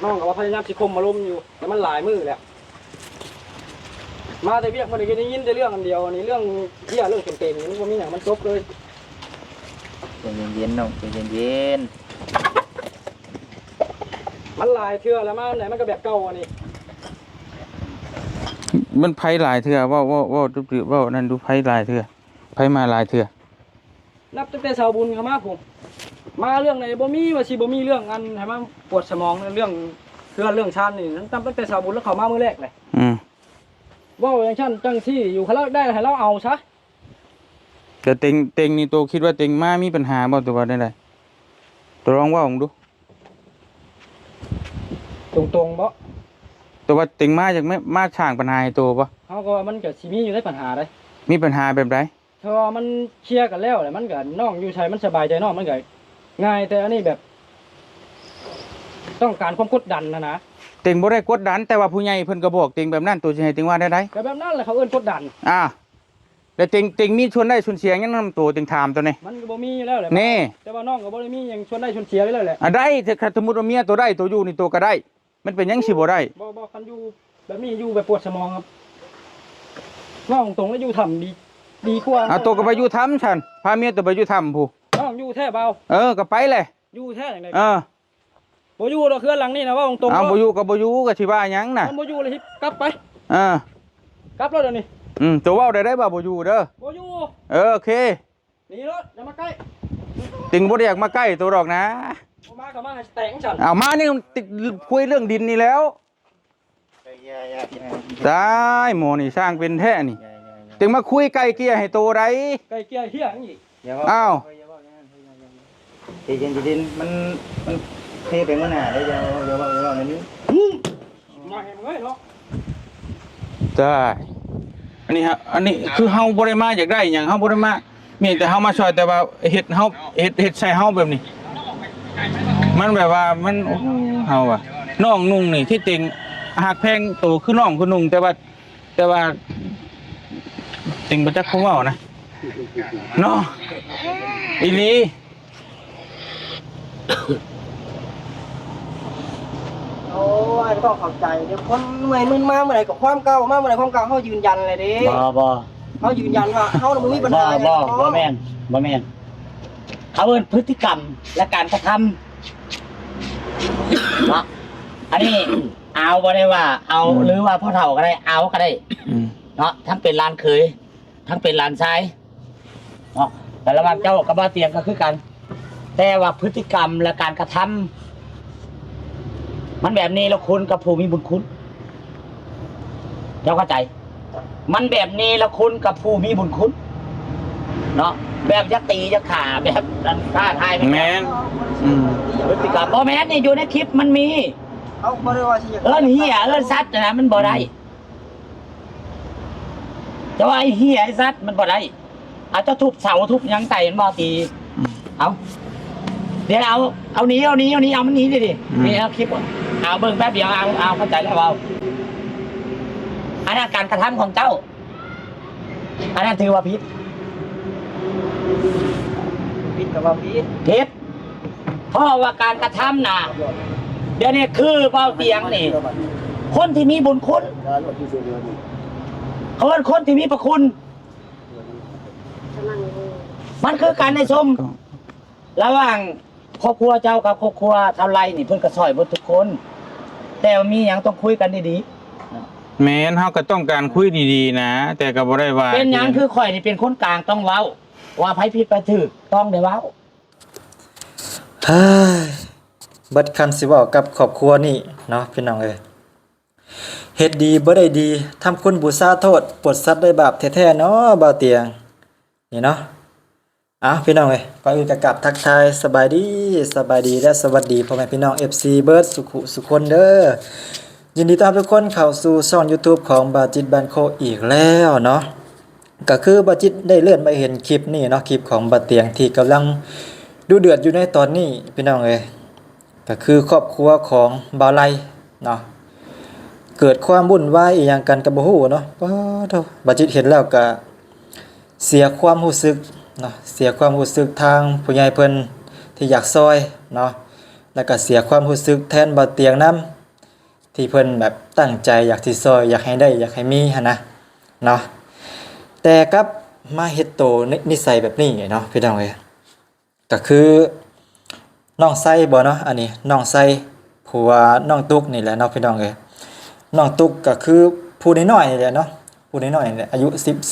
น้องก็ว่าพยายามสิคมมาล้มอยู่แต่มันหลายมือแล้วมาแต่เวียกมันได้ยินแต่เรื่องอันเดียวอันนี้เรื่องเที่ยเรื่องเต็มๆนี่มันมีอย่างมันจบเลยใจเย็นๆน้องใจเย็นมันหลายเทื่อแล้วมาไหนมันก็แบบเก่าอันนี้มันไผหลายเถื่อว่าจุบว่านั่นดูไผหลายเถื่อไผมาหลายเถื่อนับตั้งแต่ชาวบุญเข้ามาผมมาเรื่องไหนบ่มีว่าสิบ่มีเรื่องอันให้มันปวดสมองเรื่องเรื่องชาตินี่ตั้งแต่ชาวบุญแล้วเข้ามามื้อแรกเลยว่าอย่างฉันจังที่อยู่เขาได้ให้เราเอาซะแต่เต็งนี่ตัวคิดว่าเต็งมามีปัญหาบ่ตัวว่าได้ตัวลองว่าผมดูตรงๆบ่ตัวว่าเต็งมาจากไม่มาช่างปัญหาให้ตัวบ่เขาก็ว่ามันก็สิมีอยู่ในปัญหาได้มีปัญหาแบบใดเพราะว่ามันเคลียร์กันแล้วแหละมันก็น้องอยู่ใช้มันสบายใจน้องมันก็ง่ายแต่อันนี้แบบต้องการความกดดันนะเต็งบ่ได้กดดันแต่ว่าผู้ใหญ่เพิ่นก็บอกเต็งแบบนั้นตัวสิให้เต็งว่าได้ก็แบบนั้นแหละเขาเอิ้นกดดันแล้วเต็งมีชวนได้ชวนเสียยังนำตัวเต็งถามตัวนี้มันก็บ่มีอยู่แล้วแหละนี่แต่ว่าน้องก็บ่ได้มีหยังชวนได้ชวนเสียเลยแหละได้ถ้าสมมุติว่าเมียตัวได้ตัวอยู่นี่ตัวก็ได้มันเป็นยังสิบ่ได้บ่คันอยู่แบบนี้อยู่แบบปวดสมองครับน้องตรงแล้วอยู่ทำดีกว่าตัวก็ไปอยู่ทำฉันพาเมียตัวไปอยู่ทำผู้น้องอยู่แท้เบาก็ไปเลยอยู่แท้จังได๋บ่อยู่ดอกเฮือนหลังนี่นะว่าตรงบ่อยู่ก็บ่อยู่ก็สิว่าหยังน่ะมันบ่อยู่เลยกลับไปกลับแล้วเดี๋ยวนี้ตัวเว้าได้บ่อยู่เด้อบ่อยู่โอเคหนีรถอย่ามาใกล้ติงบ่ได้อยากมาใกล้ตัวดอกนะมาก็มาให้แต่งฉันมานี่ติดคุยเรื่องดินนี่แล้วได้หมอนี่สร้างเป็นแท้นี่ติงมาคุยไก่เกลี่ยให้โตได้ไก่เกลี่ยเหี้ยอีกใจเย็นมันเทไปเมื่อหน้าได้อย่าในนี้มาเห็นมั้ยเนาะได้อันนี้คือเฮาบ่ได้มาอยากได้หยังเฮาบ่ได้มามีแต่เฮามาช่วยแต่ว่าเฮ็ดเฮาเฮ็ดใส่เฮาแบบนี้มันแบบว่ามันเฮาอ่ะน้องนุ่งนี่ที่ติงหักแพงโตคือน้องคือนุ่งแต่ว่าติงบ่จักคงเว้านะเนาะอีหลีโอ้ยต้องเข้าใจเดี๋ยวคนเมื่อยมึนมาเมื่อไหร่กับความเก่ามาเมื่อไหร่ความเก่าเขายืนยันเลยดิบ่เขายืนยันว่าเขาไม่มีปัญหาบ่แม่นเขาเป็นพฤติกรรมและการกระทำเนาะอันนี้เอาบ่ได้ว่าเอาหรือว่าพ่อเฒ่าก็ได้เอาก็ได้เนาะทั้งเป็นลานเคยทั้งเป็นลานชายเนาะแต่ระหว่างเจ้ากับบ้าเตียงก็คือกันแต่ว่าพฤติกรรมและการกระทำมันแบบนี้แล้วคุณกับผู้มีบุญคุณเจ้าเข้าใจมันแบบนี้แล้วคุณกับผู้มีบุญคุณเนาะแบบยักตียักขาแบบท่าทายแมนพฤติกรรมแมนนี่อยู่ในคลิปมันมีเหี้ยซัดนะมันบ่ได้จะว่าไอ้เหี้ยไอ้ซัดมันบ่ได้อาจจะทุบเสาทุบยังไต่มันบ่ตีเอาเดี๋ยวเอานี้เอามันนี้ดินี่เอาคลิปเอาเบิ่งแป๊บเดียวเอาเข้าใจแล้วเอาอันนั้นการกระทำของเจ้าอันนั้นถือว่าผิดกับว่าผิดเพราะว่าการกระทำน่ะเดี๋ยวนี้คือเป้าเตียงนี่คนที่มีบุญคุณคนที่มีพระคุณมันคือการในชมระหว่างครอบครัวเจ้ากับครอบครัวเท่าไรนี่เพิ่นก็ซอยหมดทุกคนแต่มีหยังต้องคุยกันดีๆแม่นเฮาก็ต้องการคุยดีๆนะแต่ก็บ่ได้ว่าเป็นหยังคือข่อยนี่เป็นคนกลางต้องเว้าว่าไผผิดไผถูกต้องได้เว้าเบิดคำสิเว้ากับครอบครัวนี่เนาะพี่น้องเอ้ยเฮ็ดดีบ่ได้ดีทำคุณบูชาโทษปวดสัตว์ได้บาปแท้ๆเนาะบ่าวเตียงนี่เนาะพี่น้องเอ้ยก่อนอื่นก็กราบทักทายสบายดีและสวัสดีพ่อแม่พี่น้อง FC เบิร์ดสุคนเด้อยินดีต้อนรับทุกคนเข้าสู่ช่อง YouTube ของบาจิตแบนโคอีกแล้วเนาะก็คือบาจิตได้เลื่อนมาเห็นคลิปนี่เนาะคลิปของบาเตียงที่กำลังดูเดือดอยู่ในตอนนี้พี่น้องเอ้ยก็คือครอบครัวของบ่าวไลเนาะเกิดความวุ่นวายอีหยังกันก็บ่ฮู้เนาะบาจิตเห็นแล้วก็เสียความรู้สึกเนาะเสียความรู้สึกทางผู้ใหญ่เพิ่นที่อยากซอยเนาะ แล้วก็เสียความรู้สึกแทนบ่เตียงนํที่เพิ่นแบบตั้งใจอยากสิซอยอยากให้ได้อยากให้มีหั่นนะเนาะแต่กลับมาเฮ็ดโตนิสัยแบบนี้เนาะพี่น้องเอ้ยก็คือน้องไส้บ่เนาะอันนี้น้องไส้ผัวน้องตุ๊กนี่แหละเนาะพี่น้องเอ้ยน้องตุ๊กก็คือผู้น้อยๆนี่แหละเนาะผู้น้อยๆนี่แหละอายุ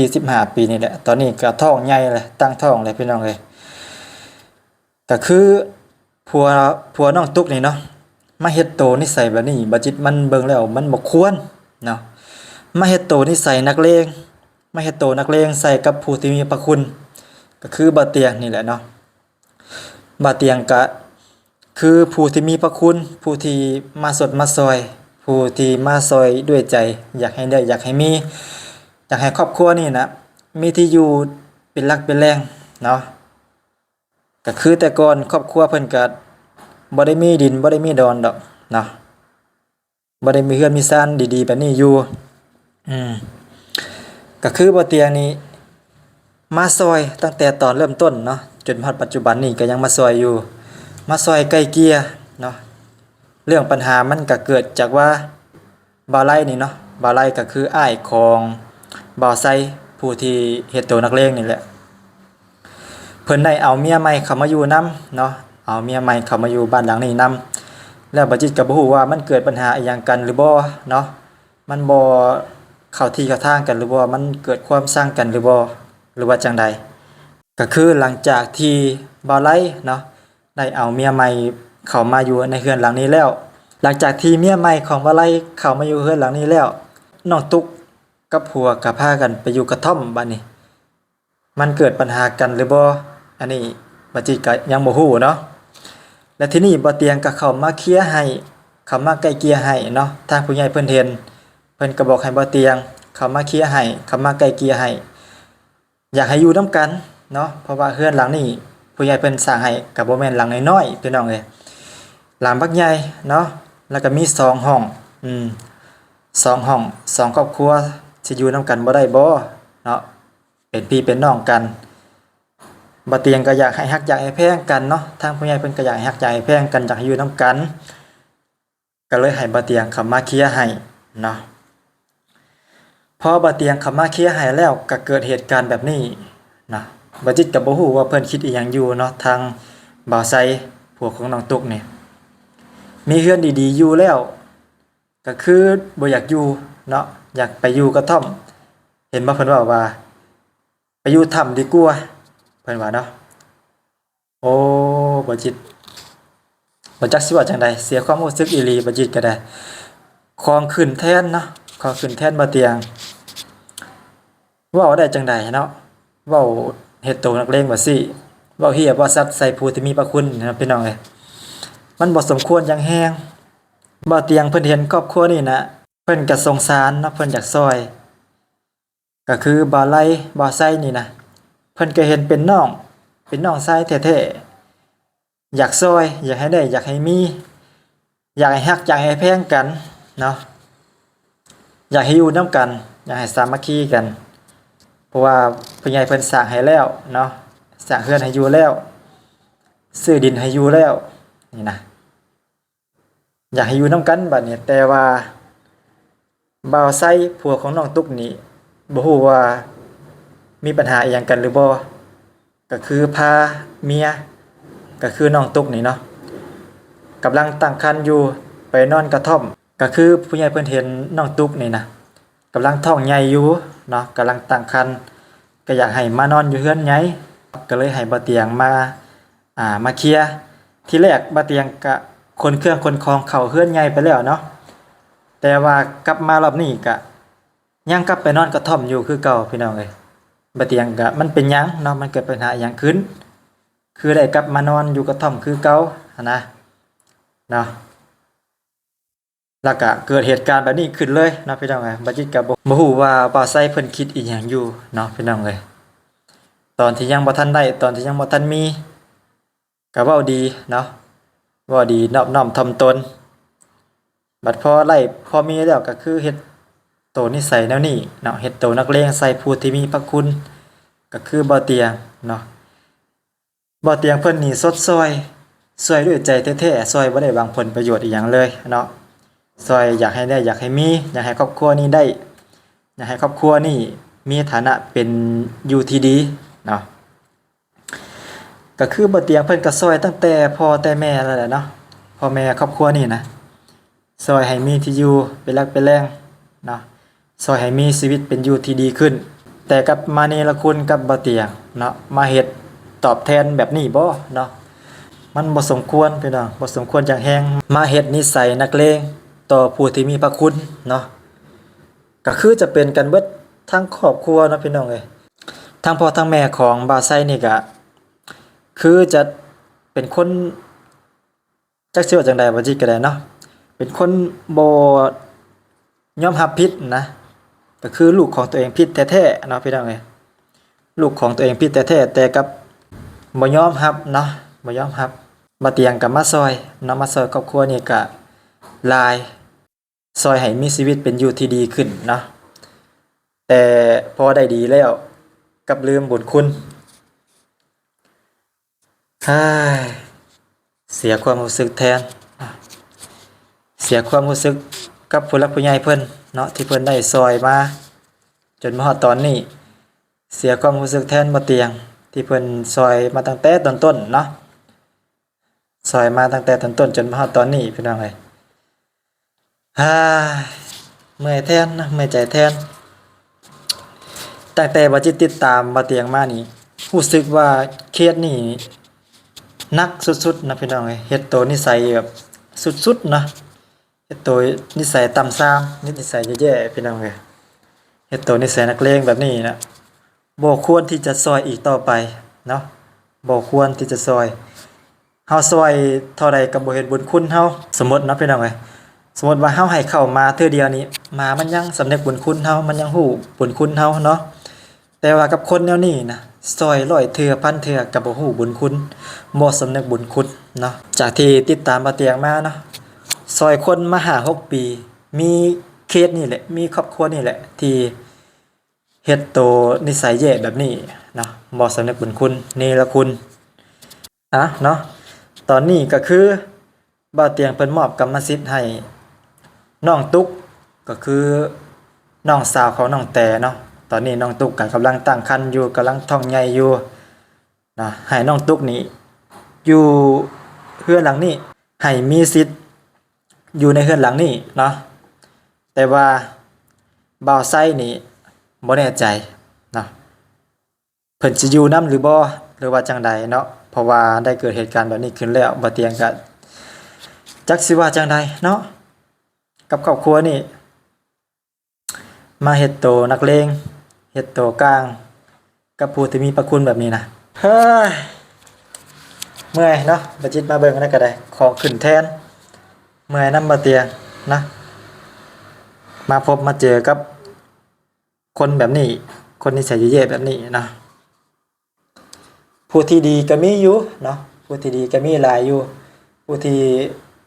14-15 ปีนี่แหละตอนนี้ก็ท้องใหญ่เลยตั้งท้องเลยพี่น้องเอ้ยก็คือผัวน้องตุ๊กนี่เนาะมาเฮ็ดโตนิสัยแบบนี้บ่จิตมันเบิ่งแล้วมันบ่ควรเนาะมาเฮ็ดโตนิสัยนักเลงมาเฮ็ดโตนักเลงใส่กับผู้ที่มีพระคุณก็คือบ่เตียงนี่แหละเนาะบ่เตียงก็คือผู้ที่มีพระคุณผู้ที่มาสดมาซอยผู้ที่มาซอยด้วยใจอยากให้ได้อยากให้มีอยากให้ครอบครัวนี่นะมีที่อยู่เป็นหลักเป็นแรงเนาะก็คือแต่ก่อนครอบครัวเพิ่นก็บ่ได้มีดินบ่ได้มีดอนดอกเนาะบ่ได้มีเรือนมีซ่านดีๆแบบนี้อยู่ก็คือบ่เตียงนี้มาซอยตั้งแต่ตอนเริ่มต้นเนาะจนฮอดปัจจุบันนี้ก็ยังมาซอยอยู่มาซอยไกลเกลี่ยเนาะเรื่องปัญหามันก็เกิดจากว่าบ่าวไร่นี่เนาะบ่าวไร่ก็คืออ้ายของบ่าวไซผู้ที่เฮ็ดโตนักเลงนี่แหละเพิ่นได้เอาเมียใหม่เข้ามาอยู่นํเนาะเอาเมียใหม่เข้ามาอยู่บ้านหลังนี้นํแล้วบ่จิตก็บ่ฮู้ว่ามันเกิดปัญหาอีหยังกันหรือบ่เนาะมันบ่เข้าที่เข้าทางกันหรือบ่มันเกิดความสร้างกันหรือบ่หรือว่าจังใดก็คือหลังจากที่บ่าวไร่เนาะได้เอาเมียใหม่เข้ามาอยู่ในเรือนหลังนี้แล้วหลังจากที่เมียใหม่ของบ่าวไร่เข้ามาอยู่เรือนหลังนี้แล้วน้องตุ๊กกับผัวก็พากันไปอยู่กระท่อมบัดนี้มันเกิดปัญหากันหรือบ่อันนี้บ่จิตก็ยังบ่ฮู้เนาะและที่นี่บ่เตียงก็เข้ามาเคลียร์ให้เข้ามาไกล่เกลี่ยให้เนาะทางผู้ใหญ่เพิ่นเห็นเพิ่นก็บอกให้บ่เตียงเข้ามาเคลียร์ให้เข้ามาไกล่เกลี่ยให้อยากให้อยู่นํกันเนาะเพราะว่าเรือนหลังนี้ผู้ใหญ่เพิ่นสร้างให้ก็บ่แม่นหลังน้อยๆพี่น้องเอ้ยหลังบักใหญ่เนาะแล้วก็มี2ห้อง2ห้อง2ครอบครัวสิอยู่นํกันบ่ได้บ่เนาะเป็นพี่เป็นน้องกันบ่เตียงก็อยากให้ฮักอยากให้แพงกันเนาะทางผู้ใหญ่เพิ่นก็อยากให้ฮักอยากให้แพงกันอยากให้อยู่นํกันก็เลยให้บ่เตียงเข้ามาเคลียร์ให้เนาะพอบ่เตียงเข้ามาเคลียร์ให้แล้วก็เกิดเหตุการณ์แบบนี้นะบ่จิตก็บ่ฮู้ว่าเพิ่นคิดอีหยังอยู่เนาะทางบ่าวไซผัวของน้องตุ๊กนี่มีเรือนดีๆอยู่แล้วก็คือบ่อยากอยู่เนาะอยากไปอยู่กระท่อมเห็นบ่เพิ่นว่าไปอยู่ถ้ำดีกว่าเพิ่นว่าเนาะโอ้บ่จิตบ่จักสิว่าจังได๋เสียความรู้สึกอีหลีบ่จิตก็ได้ของขึ้นแทนเนาะของขึ้นแทนบ่เตียงเว้าได้จังได๋เนาะเว้าเฮ็ดโตนักเลงว่าซี่เว้าเหี้ยบ่ซัดใส่ผู้ที่มีพระคุณนะพี่น้องเอ้ยมันบ่สมควรอย่างแฮงบ่เตียงเพิ่นเห็นครอบครัวนี่นะเพิ่นก็สงสารเนาะเพิ่นอยากซอยก็คือบ่าวไร่บ่าวไส้นี่นะเพิ่นก็เห็นเป็นน้องชายแท้ๆอยากซอยอยากให้ได้อยากให้มีอยากให้ฮักอยากให้แพงกันเนาะอยากให้อยู่นำกันอยากให้สามัคคีกันเพราะว่าผู้ใหญ่เพิ่นสร้างให้แล้วเนาะสร้างเรือนให้อยู่แล้วซื้อดินให้อยู่แล้วนี่นะอยากให้อยู่นำกันบัดนี้แต่ว่าบ่าวไส้ผัวของน้องตุ๊กนี่บ่ฮู้ว่ามีปัญหาอีหยังกันหรือบ่ก็คือพาเมียก็คือน้องตุ๊กนี่เนาะกำลังตั้งครรภ์อยู่ไปนอนกระท่อมก็คือผู้ใหญ่เพิ่นเห็นน้องตุ๊กนี่นะกำลังท้องใหญ่อยู่เนาะกำลังตั้งครรภ์ก็อยากให้มานอนอยู่เฮือนใหญ่ก็เลยให้บ่เตียงมาเคลียร์ที่แรกบ่เตียงก็คนเครื่องคนของเข้าเฮือนใหญ่ไปแล้วเนาะแต่ว่ากลับมารอบนี้ก็ยังกลับไปนอนกระท่อมอยู่คือเก่าพี่น้องเอ้ยบ่เตียงก็มันเป็นหยังเนาะมันเกิดปัญหาหยังขึ้นคือได้กลับมานอนอยู่กระท่อมคือเก่าหั่นนะเนาะแล้วก็เกิดเหตุการณ์แบบนี้ขึ้นเลยเนาะพี่น้องเอ้ยบ่จิตก็บ่ฮู้ว่าบ่าวไซเพิ่นคิดอีหยังอยู่เนาะพี่น้องเอ้ยตอนที่ยังบ่ทันได้ตอนที่ยังบ่ทันมีก็เว้าดีเนาะเว้าดีนอบน้อมถ่อมตนบัดพอไล่พอมีแล้วก็คือเฮ็ดโตนิสัยแนวนี้เนาะเฮ็ดโตนักเลงใส่ผู้ที่มีพระคุณก็คือบ่เตียงเนาะบ่เตียงเพิ่นนี่สดซอย ซอยด้วยใจแท้ๆซอยบ่ได้หวังผลประโยชน์อีหยังเลยเนาะซอยอยากให้ได้อยากให้มีอยากให้ครอบครัวนี้ได้อยากให้ครอบครัวนี้มีฐานะเป็นอยู่ที่ดีเนาะก็คือบ่เตียงเพิ่นก็ซอยตั้งแต่พ่อแต่แม่แล้วแหละเนาะพ่อแม่ครอบครัวนี่นะซอยให้มีที่อยู่เป็นหลักเป็นแรงเนาะซอยให้มีชีวิตเป็นอยู่ที่ดีขึ้นแต่กับมาเนรคุณกับบ่เตียงเนาะมาเฮ็ดตอบแทนแบบนี้บ่เนาะมันบ่สมควรพี่น้องบ่สมควรอย่างแฮงมาเฮ็ดนิสัยนักเลงต่อผู้ที่มีพระคุณเนาะก็คือจะเป็นกันเบิดทั้งครอบครัวเนาะพี่น้องเอ้ยทั้งพ่อทั้งแม่ของบ่าวไซนี่ก็คือจะเป็นคนจักสิว่าจังใดบ่จิก็ได้เนาะเป็นคนบ่ยอมรับผิดนะก็คือลูกของตัวเองผิดแท้ๆเนาะพี่น้องเอ้ยลูกของตัวเองผิดแท้ๆแต่กับบ่ยอมรับเนาะบ่ยอมรับมาเตียงกับมาซอยเนาะมาซอยครอบครัวนี่ก็หลายซอยให้มีชีวิตเป็นอยู่ที่ดีขึ้นเนาะแต่พอได้ดีแล้วกับลืมบุญคุณเสียความรู้สึกแทนเสียความรู้สึกกับผู้หลักผู้ใหญ่เพิ่นเนาะที่เพิ่นได้ซอยมาจนมาฮอดตอนนี้เสียความรู้สึกแทนบ่เตียงที่เพิ่นซอยมาตั้งแต่ต้นๆเนาะซอยมาตั้งแต่ต้นๆจนมาฮอดตอนนี้พี่น้องเอ้ยเมื่อยแทนนะเมื่อยใจแทนตั้งแต่บ่จิตติดตามบ่เตียงมานี่รู้สึกว่าเครียดนี่หนักสุดๆนะพี่น้องเอ้ยเฮ็ดโตนิสัยแบบสุดๆนะเฮ็ดโตนิสัยต่ำซามนิสัยแย่ๆพี่น้องเอ้ยเฮ็ดโตนิสัยนักเลงแบบนี้นะบ่ควรที่จะซอยอีกต่อไปเนาะบ่ควรที่จะซอยเฮาซอยเท่าใดก็บ่เฮ็ดบุญคุณเฮาสมมุติเนาะพี่น้องเอ้ยสมมุติว่าเฮาให้เข้ามาเทื่อเดียวนี้มามันยังสำนึกบุญคุณเฮามันยังฮู้บุญคุณเฮาเนาะแต่ว่ากับคนแนวนี้นะซอย100เทื่อพันเทื่อก็บ่ฮู้บุญคุณบ่สำนึกบุญคุณเนาะจากที่ติดตามบ่เตียงมาเนาะซอยคนมา5-6 ปีมีเคสนี่แหละมีครอบครัวนี่แหละที่เฮ็ดโตนิสัยแย่แบบนี้เนาะบ่สำนึกบุญคุณเนรคุณเนาะตอนนี้ก็คือบ่าวเตียงเพิ่นมอบกรรมสิทธิ์ให้น้องตุ๊กก็คือน้องสาวของน้องแต่เนาะตอนนี้น้องตุ๊กก็กำลังตั้งครรภ์อยู่กำลังท้องใหญ่อยู่นะให้น้องตุ๊กนี่อยู่เรือนหลังนี้ให้มีสิทธิ์อยู่ในเรือนหลังนี้เนาะแต่ว่าบ่าวไซนี่บ่แน่ใจเนาะเพิ่นสิอยู่นำหรือบ่หรือว่าจังใดเนาะเพราะว่าได้เกิดเหตุการณ์แบบนี้ขึ้นแล้วบ่เตียงก็จักสิว่าจังใดเนาะกับครอบครัวนี่มาเฮ็ดโตนักเลงเฮ็ดโตกลางกับผู้ที่มีพระคุณแบบนี้นะเฮ้ยเมื่อยเนาะบ่จิตมาเบิ่งกันก็ได้ขอขึ้นแทนเมื่อยนำบ่เตียงนะมาพบมาเจอกับคนแบบนี้คนนิสัยแย่ๆแบบนี้นะผู้ที่ดีก็มีอยู่เนาะผู้ที่ดีก็มีหลายอยู่ผู้ที่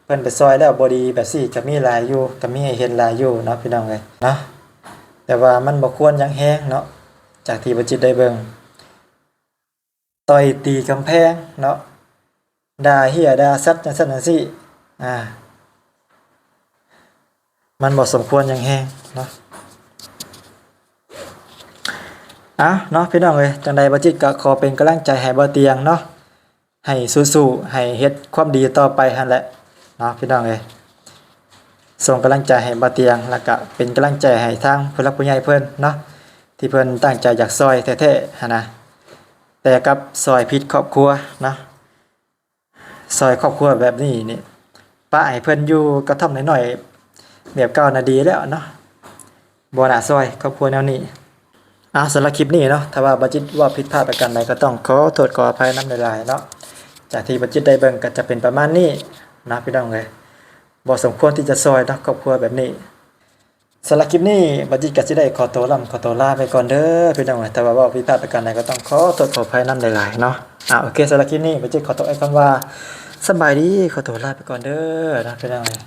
เพิ่นไปซอยแล้วบ่ดีแบบซี่ก็มีหลายอยู่ก็มีให้เห็นหลายอยู่เนาะพี่น้องเอ้ยเนาะแต่ว่ามันบ่ควรหยังแฮงเนาะจากที่บ่จิตได้เบิ่งต่อยตีกำแพงเนาะด่าเหี้ยด่าสัตว์จังซั่นจังซี่มันบ่สมควรหยังแฮงเนาะเนาะพี่น้องเอ้ยจังใดบ่จิตก็ขอเป็นกำลังใจให้บ่เตียงเนาะให้สู้ๆให้เฮ็ดความดีต่อไปหั่นแหละเนาะพี่น้องเอ้ยส่งกำลังใจให้บ่เตียงแล้วก็เป็นกำลังใจให้ทางผู้หลักผู้ใหญ่เพิ่นเนาะที่เพิ่นตั้งใจอยากซอยแท้ๆหั่นนะแต่กับซอยผิดครอบครัวเนาะซอยครอบครัวแบบนี้นี่ป้าให้เพิ่นอยู่กระท่อมน้อยๆแบบเก่าน่ะดีแล้วเนาะบ่น่าซอยครอบครัวแนวนี้สำหรับคลิปนี้เนาะถ้าว่าบัจิตว่าผิดพลาดประการใดก็ต้องขอโทษขออภัยนำหลายๆเนาะจากที่บัจิตได้เบิ่งก็จะเป็นประมาณนี้นะพี่น้องเอ้ยบ่สมควรที่จะซอยเนาะครอบครัวแบบนี้สำหรับคลิปนี้บัจิตก็สิได้ขอตัวลาไปก่อนเด้อพี่น้องเอ้ยถ้าว่าผิดพลาดประการใดก็ต้องขอโทษขออภัยนำหลายๆเนาะโอเคสำหรับคลิปนี้บัจิตขอตัวคำว่าสบายดีขอตัวลาไปก่อนเด้อนะพี่น้องเอ้ย